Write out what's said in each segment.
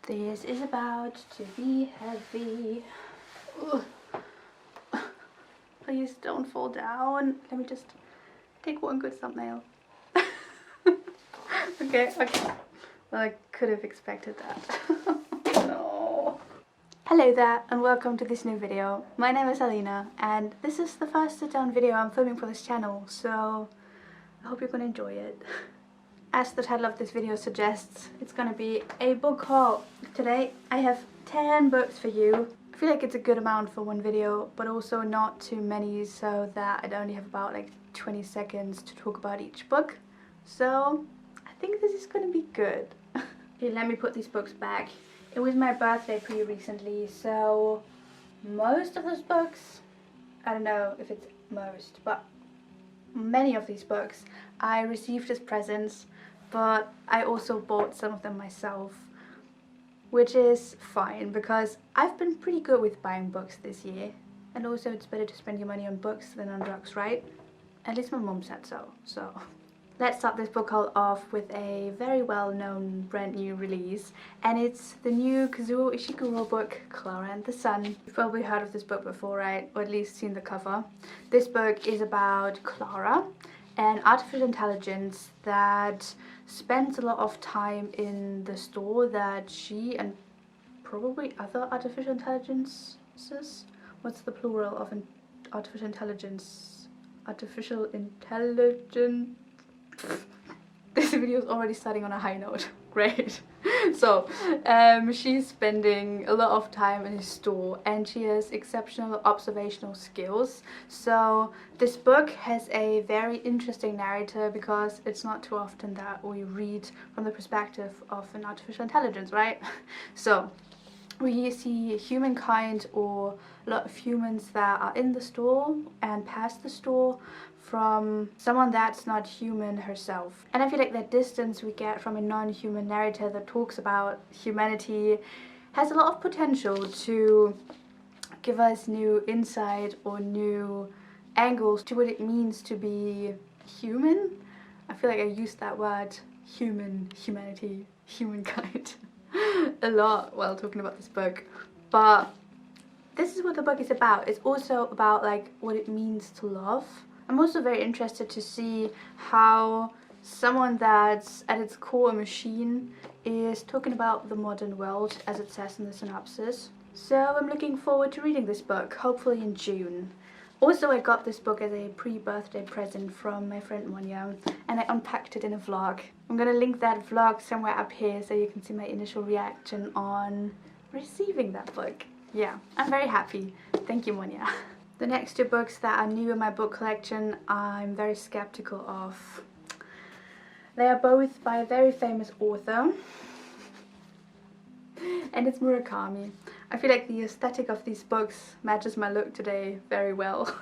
This is about to be heavy. Ugh. Please don't fall down. Let me just take one good thumbnail. Okay. Well, I could have expected that. No. Hello there and welcome to this new video. My name is Alina and this is the first sit-down video I'm filming for this channel, so I hope you're gonna enjoy it. As the title of this video suggests, it's gonna be a book haul. Today I have 10 books for you. I feel like it's a good amount for one video, but also not too many so that I'd only have about like 20 seconds to talk about each book. So I think this is gonna be good. Okay, let me put these books back. It was my birthday pretty recently, so most of those books, I don't know if it's most, but many of these books I received as presents, but I also bought some of them myself, which is fine because I've been pretty good with buying books this year, and also it's better to spend your money on books than on drugs, right? At least my mom said so. So let's start this book haul off with a very well-known brand new release, and it's the new Kazuo Ishiguro book, Klara and the Sun. You've probably heard of this book before, right? Or at least seen the cover. This book is about Klara, an artificial intelligence that spends a lot of time in the store that she and probably other artificial intelligences, what's the plural of an artificial intelligence? Artificial intelligence. This video is already starting on a high note. Great. So she's spending a lot of time in his store and she has exceptional observational skills. So this book has a very interesting narrative because it's not too often that we read from the perspective of an artificial intelligence, right? So we see humankind, or a lot of humans that are in the store and past the store, from someone that's not human herself. And I feel like that distance we get from a non-human narrator that talks about humanity has a lot of potential to give us new insight or new angles to what it means to be human. I feel like I used that word, humanity, humankind, a lot while talking about this book. But this is what the book is about. It's also about like what it means to love. I'm also very interested to see how someone that's at its core a machine is talking about the modern world, as it says in the synopsis. So I'm looking forward to reading this book, hopefully in June. Also, I got this book as a pre-birthday present from my friend Monia, and I unpacked it in a vlog. I'm gonna link that vlog somewhere up here so you can see my initial reaction on receiving that book. Yeah, I'm very happy. Thank you, Monia. The next two books that are new in my book collection I'm very skeptical of. They are both by a very famous author, and it's Murakami. I feel like the aesthetic of these books matches my look today very well,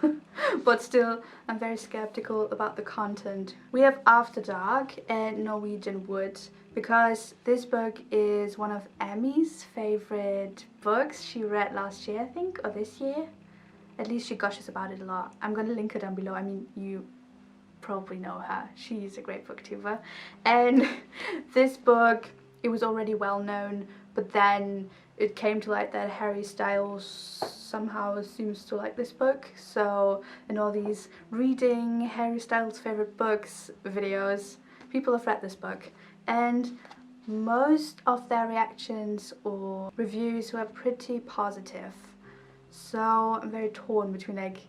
but still I'm very skeptical about the content. We have After Dark and Norwegian Wood, because this book is one of Emmy's favorite books she read last year, I think, or this year. At least she gushes about it a lot. I'm gonna link her down below. I mean, you probably know her. She's a great booktuber. And this book, it was already well known, but then it came to light that Harry Styles somehow seems to like this book. So in all these reading Harry Styles' favorite books videos, people have read this book. And most of their reactions or reviews were pretty positive. So I'm very torn between like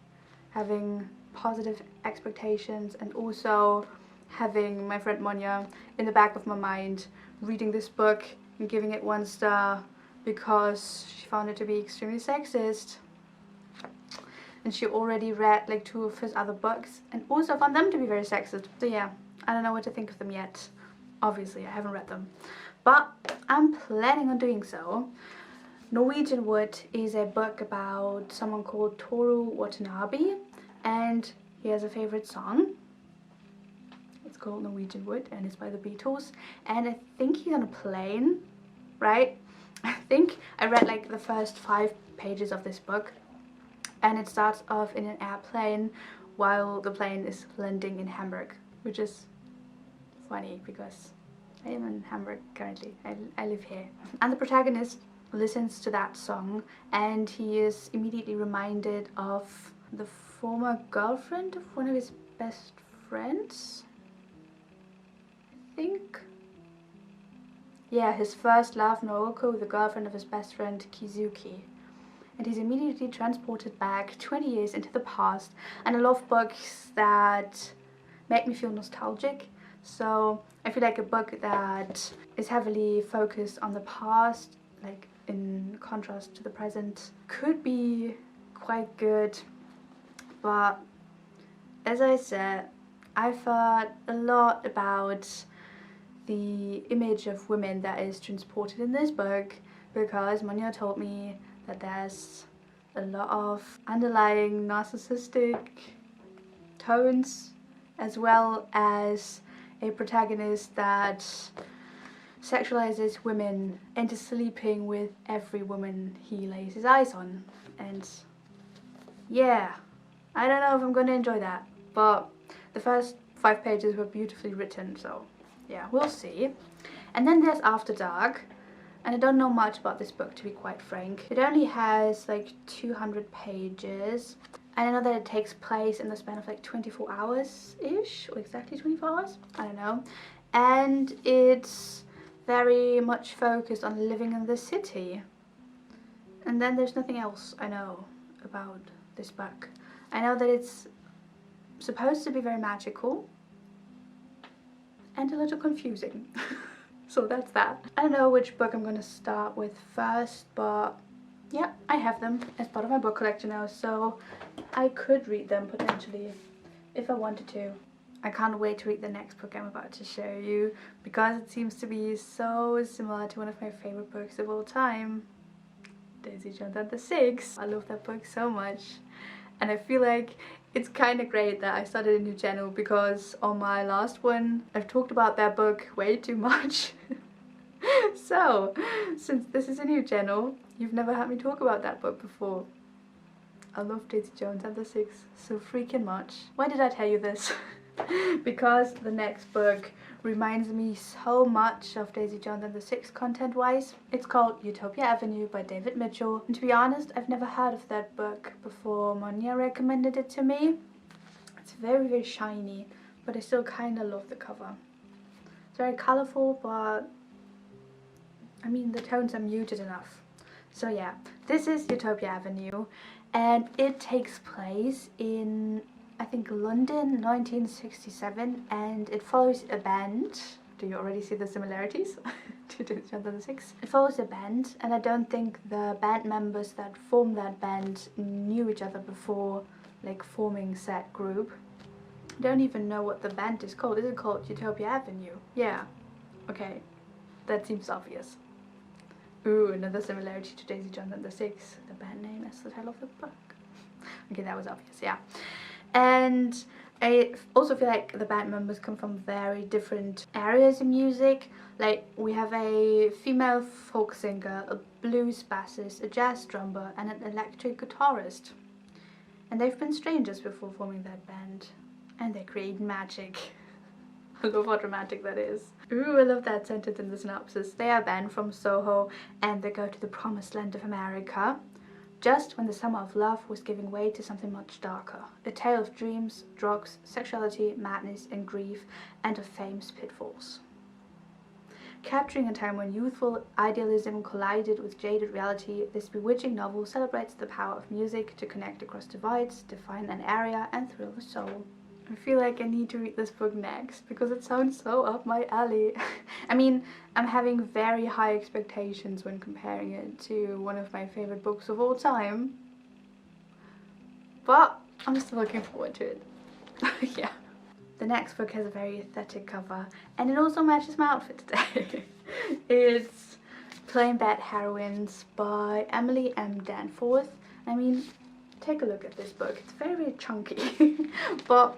having positive expectations and also having my friend Monia in the back of my mind reading this book and giving it 1 star because she found it to be extremely sexist. And she already read like 2 of his other books and also found them to be very sexist. So yeah, I don't know what to think of them yet. Obviously, I haven't read them, but I'm planning on doing so. Norwegian Wood is a book about someone called Toru Watanabe, and he has a favorite song. It's called Norwegian Wood and it's by the Beatles, and I think he's on a plane, right? I think I read like the first 5 pages of this book, and it starts off in an airplane while the plane is landing in Hamburg, which is funny because I am in Hamburg currently. I live here. And the protagonist listens to that song and he is immediately reminded of the former girlfriend of one of his best friends, I think. Yeah, his first love, Naoko, the girlfriend of his best friend, Kizuki. And he's immediately transported back 20 years into the past. And I love books that make me feel nostalgic. So I feel like a book that is heavily focused on the past, like in contrast to the present, could be quite good. But as I said, I've heard a lot about the image of women that is transported in this book, because Monya told me that there's a lot of underlying narcissistic tones, as well as a protagonist that sexualizes women into sleeping with every woman he lays his eyes on. And yeah, I don't know if I'm gonna enjoy that, but the first 5 pages were beautifully written, so yeah, we'll see. And then there's After Dark, and I don't know much about this book, to be quite frank. It only has like 200 pages, and I know that it takes place in the span of like 24 hours-ish, or exactly 24 hours, I don't know. And it's very much focused on living in the city. And then there's nothing else I know about this book. I know that it's supposed to be very magical and a little confusing. So that's that. I don't know which book I'm gonna start with first, but yeah, I have them as part of my book collection now, so I could read them potentially if I wanted to. I can't wait to read the next book I'm about to show you, because it seems to be so similar to one of my favorite books of all time, Daisy Jones and the Six. I love that book so much, and I feel like it's kind of great that I started a new channel, because on my last one I've talked about that book way too much. So since this is a new channel, you've never heard me talk about that book before. I love Daisy Jones and the Six so freaking much. Why did I tell you this? Because the next book reminds me so much of Daisy Jones and the Six content-wise. It's called Utopia Avenue by David Mitchell, and to be honest, I've never heard of that book before Monya recommended it to me. It's very, very shiny, but I still kind of love the cover. It's very colourful, but I mean, the tones are muted enough. So yeah, this is Utopia Avenue, and it takes place in, I think, London, 1967, and it follows a band. Do you already see the similarities to Daisy Jones and the Six? It follows a band, and I don't think the band members that formed that band knew each other before, like, forming said group. I don't even know what the band is called. Is it called Utopia Avenue? Yeah. Okay, that seems obvious. Ooh, another similarity to Daisy Jones and the Six. The band name is the title of the book. Okay, that was obvious, yeah. And I also feel like the band members come from very different areas in music. Like, we have a female folk singer, a blues bassist, a jazz drummer, and an electric guitarist. And they've been strangers before forming that band. And they create magic. I love how dramatic that is. Ooh, I love that sentence in the synopsis. They are a band from Soho, and they go to the promised land of America, just when the summer of love was giving way to something much darker. A tale of dreams, drugs, sexuality, madness, and grief, and of fame's pitfalls. Capturing a time when youthful idealism collided with jaded reality, this bewitching novel celebrates the power of music to connect across divides, define an area, and thrill the soul. I feel like I need to read this book next, because it sounds so up my alley. I mean, I'm having very high expectations when comparing it to one of my favorite books of all time, but I'm still looking forward to it. Yeah. The next book has a very aesthetic cover, and it also matches my outfit today. It's Plain Bad Heroines by Emily M. Danforth. I mean, take a look at this book. It's very, very chunky, but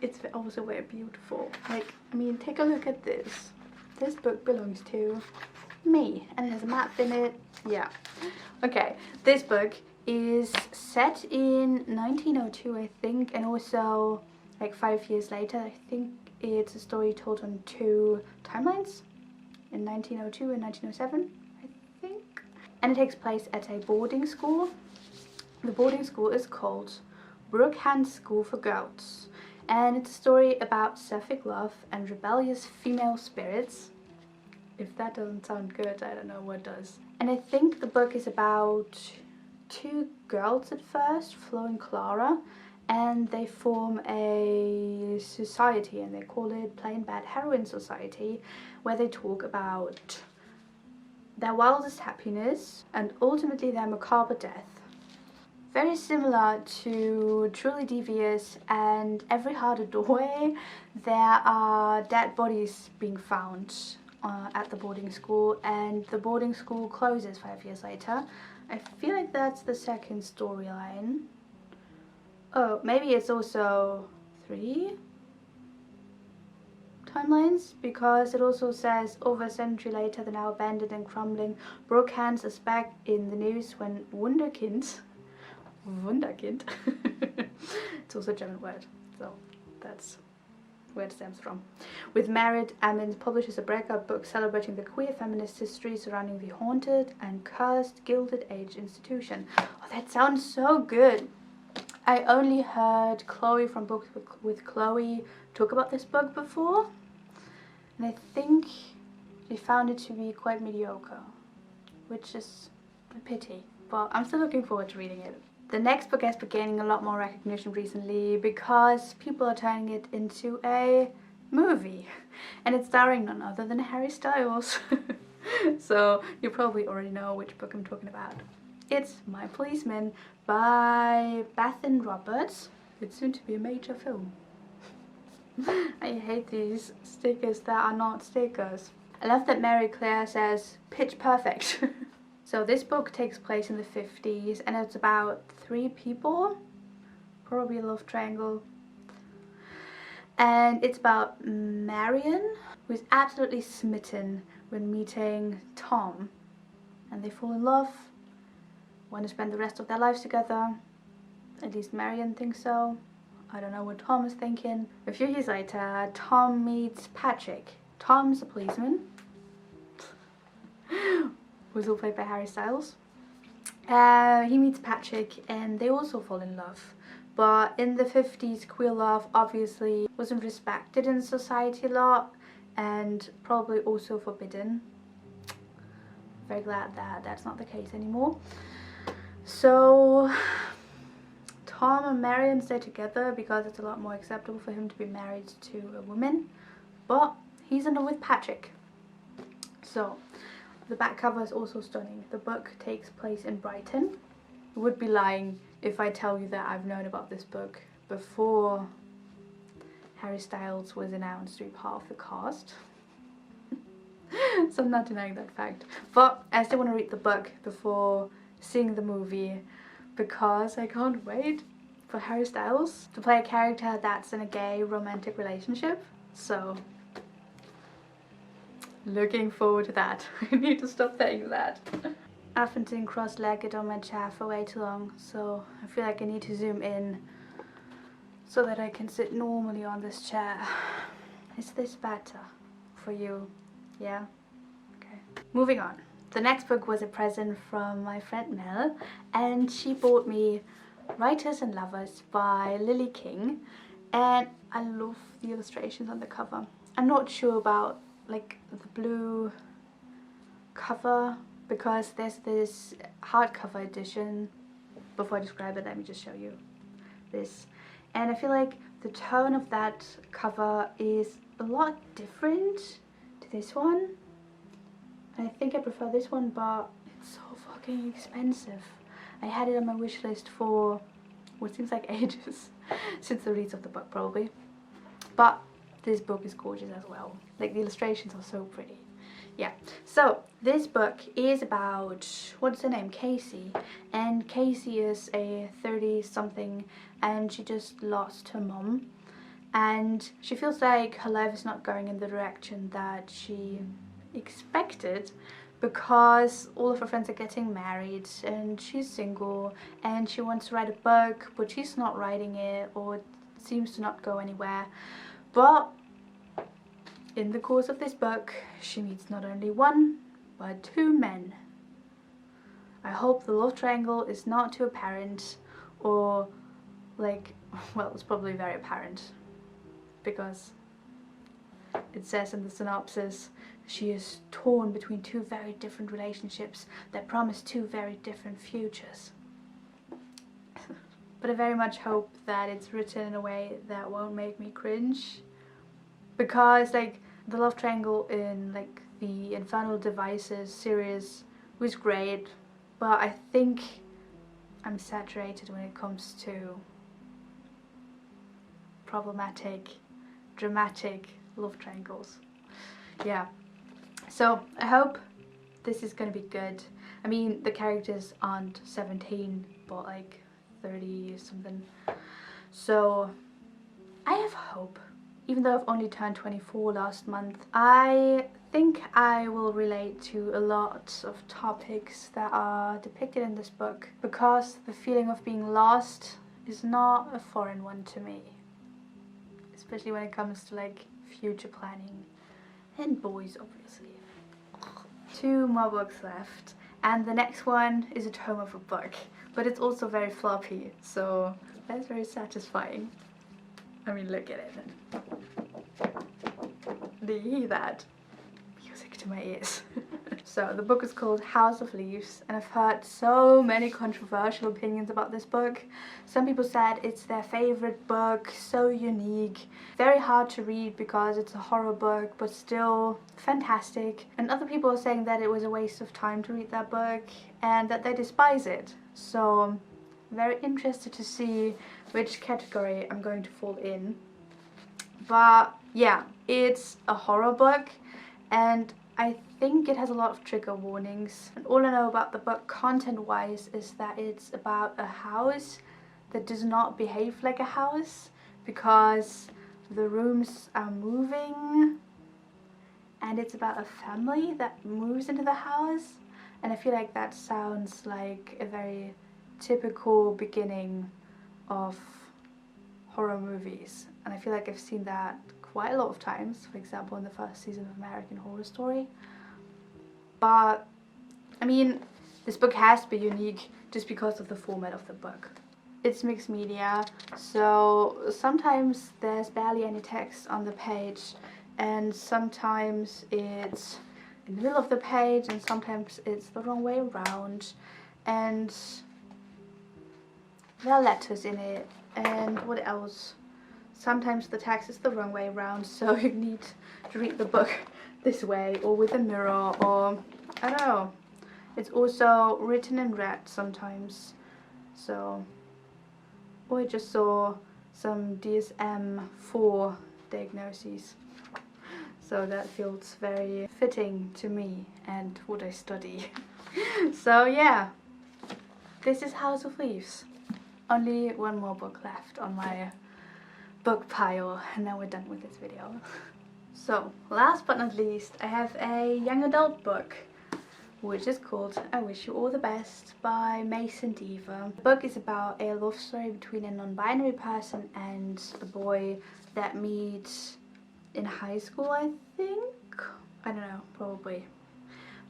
it's also very beautiful. Like, I mean, take a look at this. This book belongs to me, and it has a map in it. Yeah. Okay, this book is set in 1902, I think, and also like 5 years later. I think It's a story told on 2 timelines, in 1902 and 1907, I think. And it takes place at a boarding school. The boarding school is called Brookhand School for Girls. And it's a story about sapphic love and rebellious female spirits. If that doesn't sound good, I don't know what does. And I think the book is about 2 girls at first, Flo and Klara, and they form a society, and they call it Plain Bad Heroine Society, where they talk about their wildest happiness and ultimately their macabre death. Very similar to Truly Devious and Every Heart a Doorway, there are dead bodies being found at the boarding school, and the boarding school closes 5 years later. I feel like that's the second storyline. Oh, maybe it's also 3 timelines, because it also says over a century later the now abandoned and crumbling Brookhands is back in the news when Wunderkind it's also a German word, so that's where it stems from. With married, Amin publishes a breakup book celebrating the queer feminist history surrounding the haunted and cursed Gilded Age institution. Oh, that sounds so good. I only heard Chloe from Books with Chloe talk about this book before, and I think she found it to be quite mediocre, which is a pity, but I'm still looking forward to reading it. The next book has been gaining a lot more recognition recently because people are turning it into a movie, and it's starring none other than Harry Styles. So you probably already know which book I'm talking about. It's My Policeman by Bathan Roberts. It's soon to be a major film. I hate these stickers that are not stickers. I love that Mary Claire says pitch perfect. So this book takes place in the 50s, and it's about 3 people, probably a love triangle. And it's about Marion, who's absolutely smitten when meeting Tom. And they fall in love, want to spend the rest of their lives together. At least Marion thinks so. I don't know what Tom is thinking. A few years later, Tom meets Patrick. Tom's a policeman, who's all played by Harry Styles. He meets Patrick and they also fall in love. But in the 50s, queer love obviously wasn't respected in society a lot, and probably also forbidden. Very glad that that's not the case anymore. So Tom and Marion stay together because it's a lot more acceptable for him to be married to a woman, but he's in love with Patrick. So the back cover is also stunning. The book takes place in Brighton. I would be lying if I tell you that I've known about this book before Harry Styles was announced to be part of the cast. So I'm not denying that fact. But I still want to read the book before seeing the movie, because I can't wait for Harry Styles to play a character that's in a gay romantic relationship. So looking forward to that. I need to stop saying that. I've been sitting cross-legged on my chair for way too long, so I feel like I need to zoom in so that I can sit normally on this chair. Is this better for you? Yeah? Okay. Moving on. The next book was a present from my friend Mel, and she bought me Writers and Lovers by Lily King, and I love the illustrations on the cover. I'm not sure about like the blue cover, because there's this hardcover edition. Before I describe it, let me just show you this. And I feel like the tone of that cover is a lot different to this one. And I think I prefer this one, but it's so fucking expensive. I had it on my wish list for what seems like ages, since the release of the book probably. But this book is gorgeous as well. Like, the illustrations are so pretty. Yeah, so this book is about, what's her name, Casey. And Casey is a 30-something, and she just lost her mom. And she feels like her life is not going in the direction that she expected, because all of her friends are getting married and she's single, and she wants to write a book but she's not writing it, or it seems to not go anywhere. But In the course of this book, she meets not only one, but two men. I hope the love triangle is not too apparent, or like, well, it's probably very apparent, because it says in the synopsis, she is torn between two very different relationships that promise two very different futures. But I very much hope that it's written in a way that won't make me cringe, because like the love triangle in like the Infernal Devices series was great, but I think I'm saturated when it comes to problematic, dramatic love triangles. Yeah, so I hope this is gonna be good. I mean, the characters aren't 17, but like 30 or something, so I have hope. Even though I've only turned 24 last month, I think I will relate to a lot of topics that are depicted in this book, because the feeling of being lost is not a foreign one to me, especially when it comes to like future planning and boys, obviously. 2 more books left, and the next one is a tome of a book, but it's also very floppy, so that's very satisfying. I mean, look at it. Do you hear that? Music to my ears. So the book is called House of Leaves, and I've heard so many controversial opinions about this book. Some people said it's their favorite book, so unique, very hard to read because it's a horror book, but still fantastic. And other people are saying that it was a waste of time to read that book and that they despise it. So I'm very interested to see which category I'm going to fall in. But yeah, it's a horror book, and I think it has a lot of trigger warnings. And all I know about the book content-wise is that it's about a house that does not behave like a house, because the rooms are moving, and it's about a family that moves into the house. And I feel like that sounds like a very typical beginning of horror movies, and I feel like I've seen that quite a lot of times, for example in the first season of American Horror Story. But I mean, this book has to be unique just because of the format of the book. It's mixed media, so sometimes there's barely any text on the page, and sometimes it's in the middle of the page, and sometimes it's the wrong way around, and there are letters in it, and what else? Sometimes the text is the wrong way around, so you need to read the book this way or with a mirror, or I don't know. It's also written in red sometimes, so. Or I just saw some DSM-4 diagnoses, so that feels very fitting to me and what I study. So yeah, this is House of Leaves. Only one more book left on my book pile, and then we're done with this video. So, last but not least, I have a young adult book, which is called I Wish You All the Best by Mason Deaver. The book is about a love story between a non-binary person and a boy that meets in high school, I think? I don't know, probably.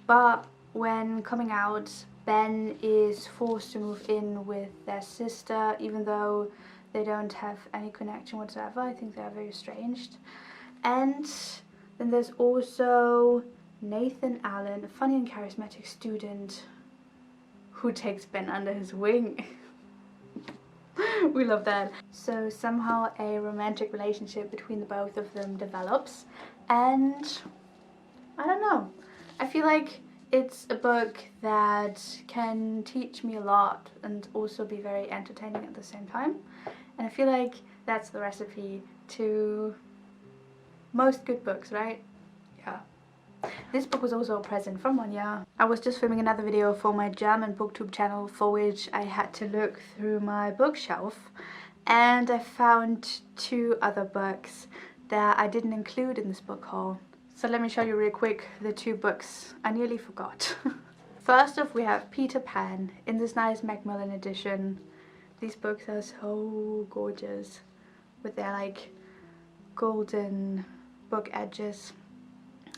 But when coming out, Ben is forced to move in with their sister, even though they don't have any connection whatsoever. I think they are very estranged. And then there's also Nathan Allen, a funny and charismatic student who takes Ben under his wing. We love that. So somehow a romantic relationship between the both of them develops, and I don't know. I feel like it's a book that can teach me a lot and also be very entertaining at the same time. And I feel like that's the recipe to most good books, right? Yeah. This book was also a present from Monja. I was just filming another video for my German booktube channel, for which I had to look through my bookshelf, and I found 2 other books that I didn't include in this book haul. So let me show you real quick the 2 books I nearly forgot. First off, we have Peter Pan in this nice Macmillan edition. These books are so gorgeous with their like golden book edges.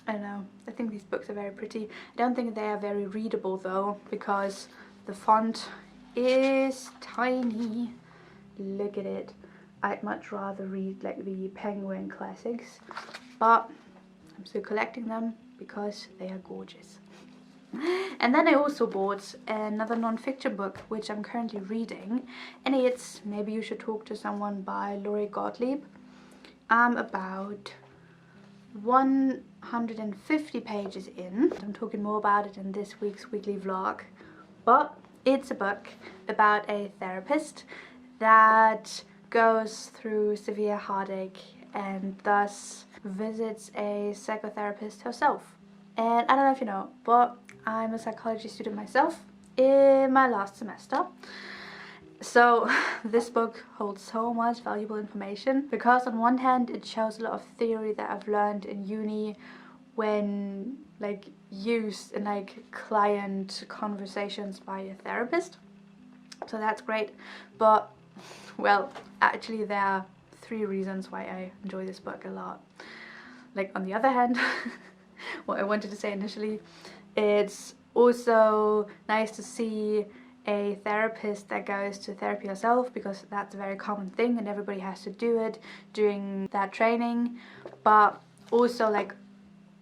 I don't know, I think these books are very pretty. I don't think they are very readable though, because the font is tiny. Look at it. I'd much rather read like the Penguin classics, but I'm still collecting them because they are gorgeous. And then I also bought another non-fiction book which I'm currently reading, and it's Maybe You Should Talk to Someone by Laurie Gottlieb. I'm about 150 pages in. I'm talking more about it in this week's weekly vlog, but it's a book about a therapist that goes through severe heartache and thus visits a psychotherapist herself. And I don't know if you know, but I'm a psychology student myself in my last semester. So this book holds so much valuable information, because on one hand it shows a lot of theory that I've learned in uni when like used in like client conversations by a therapist. So that's great, but well, actually there are 3 reasons why I enjoy this book a lot. Like on the other hand, what I wanted to say initially, it's also nice to see a therapist that goes to therapy herself, because that's a very common thing and everybody has to do it during that training. But also like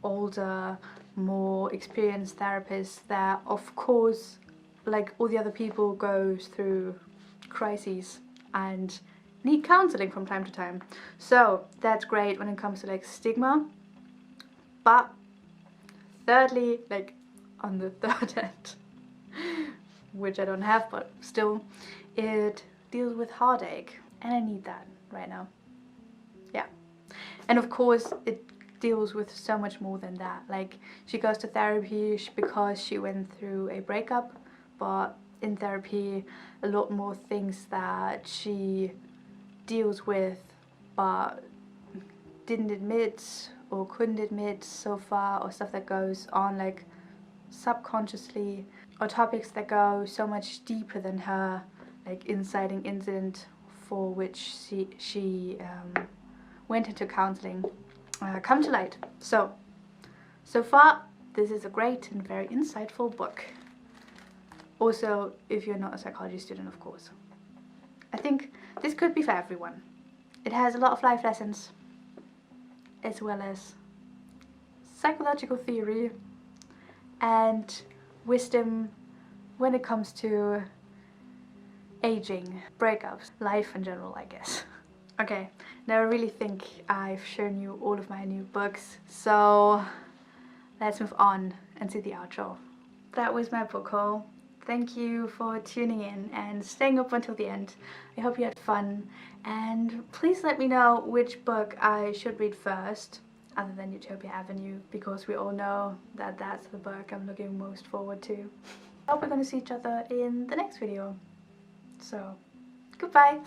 older, more experienced therapists that of course, like all the other people, goes through crises and need counseling from time to time. So that's great when it comes to like stigma. But thirdly, like on the third end, which I don't have, but still, it deals with heartache, and I need that right now. Yeah. And of course it deals with so much more than that. Like, she goes to therapy because she went through a breakup, but in therapy a lot more things that she deals with but didn't admit or couldn't admit so far, or stuff that goes on like subconsciously, or topics that go so much deeper than her like inciting incident for which she went into counseling come to light. So far this is a great and very insightful book. Also, if you're not a psychology student, of course. I think this could be for everyone. It has a lot of life lessons, as well as psychological theory and wisdom when it comes to aging, breakups, life in general, I guess. Okay, now I really think I've shown you all of my new books, so let's move on and see the outro. That was my book haul. Thank you for tuning in and staying up until the end. I hope you had fun, and please let me know which book I should read first, other than Utopia Avenue, because we all know that that's the book I'm looking most forward to. I hope we're going to see each other in the next video. So, goodbye!